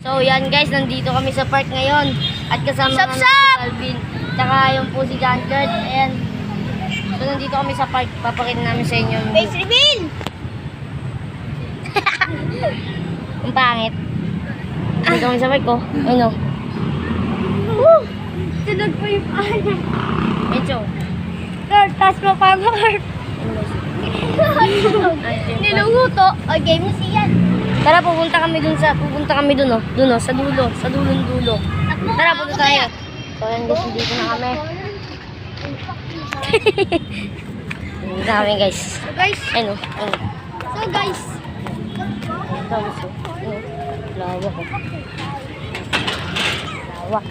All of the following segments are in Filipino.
So yan guys, nandito kami sa park ngayon. At kasama namin si Calvin. Tsaka yung po si John Kurt. Ayan. So nandito kami sa park. Papakita namin sa inyo yung Face reveal! ang pangit. Nandito kami sa park ko. Ano? Tunog po yung ano. Medyo. Kurt, taas mo pa mo, Kurt. Nilunguto. O, game na siyan. Tara, pupunta kami dun oh. Dun oh, sa dulong dulo. Tara, punta tayo. So yan guys, dito na kami. Dito na kami guys. So guys, Ano? so guys. Tapos oh. Lawak oh. Lawak.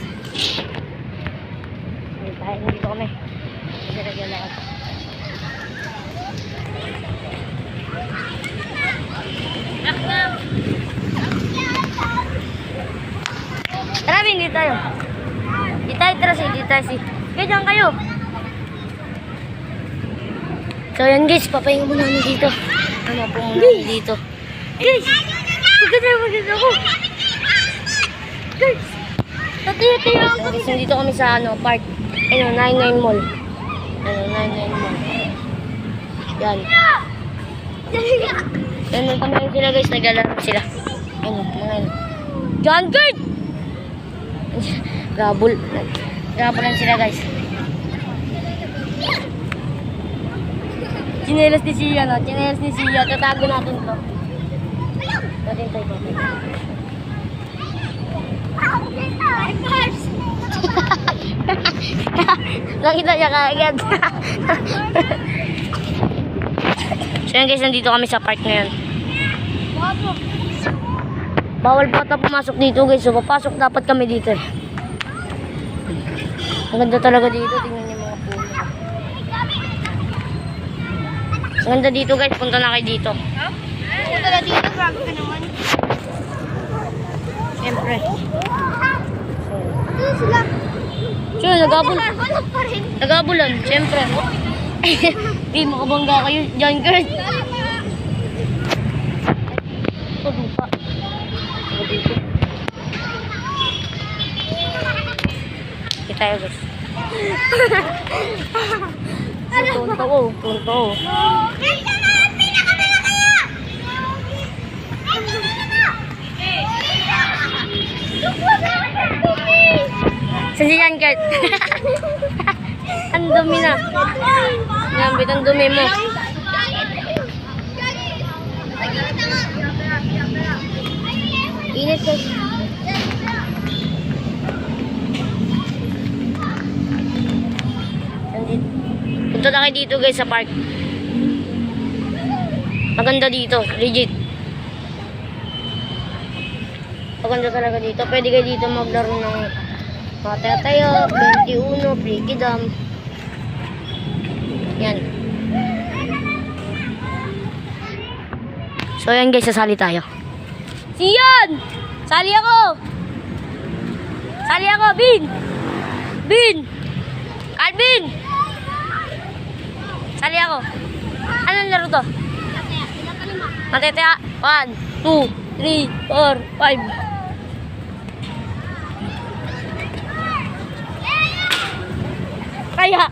Dito kami. Naglalakad. Tara, hindi tayo. Di tayo, tara si. Kaya dyan kayo. So yan guys, papahinga muna namin dito. Ano po muna namin dito. Guys! Maganda ako. Guys! Tatayo ako. Guys, nandito kami sa park. Ano, 99 Mall. Ano, 99 Mall. Yan. Yan, nagtamayin sila guys, naglalaro sila. Ano, mga ano. John Kurt! Gabol lang sila guys. Chinelas ni Sia, no? Chinelas ni Sia. Tatago natin to. Natin to ito. Nakita niya kaagad. So yan guys, nandito kami sa park ngayon. Bawal bata pumasok dito guys. So papasok dapat kami dito. Ang ganda talaga dito. Tingnan niyo mga puno. Ang ganda dito guys. Punta na kayo dito. Punta na dito, grabe ka naman. Siyempre. Ano sila? Sure, nagabol. Wala pa rin. Nagabulan, siyempre. Di, makabangga kayo. John Kurt. Ito, dupa. Ito dito. Kita tayo guys. Tunto ko, tunto. Saan si John Kurt? Ang dumi na. Ngambit ang dumi mo. Init guys. Punta na kayo dito guys sa park. Maganda dito, legit. Maganda talaga dito. Pwede kayo dito maglaro ng Matatayo, 21, Frikidam. Yan. So yan guys, sasali tayo. Siyan! Sali ako! Sali ako, Bin! Bin! Calvin! Sali ako. Anong laro to? Matetaya. 1, 2, 3, 4, 5. Kaya,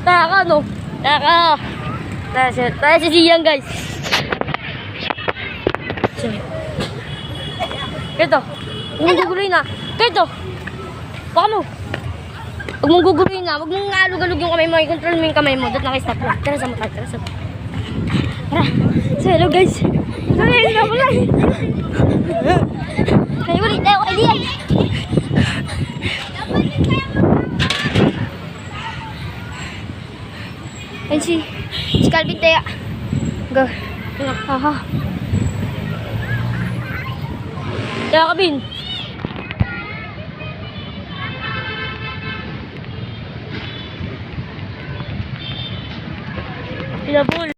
taka no? Taka. Tayo si Siyan guys. Kito. Huwag mong guguloy na. Kito. Baka mo. Huwag mong guguloy na. Huwag mong alug-alug yung kamay mo. I-control mo yung kamay mo. Doon nakistop lang. Tara sa mata. Tara. So hello guys. So hello na lang. Kaya ulit tayo. Idea. Ayan si Calvin tayo. Go. Haha. Kaya Calvin. Pinabul.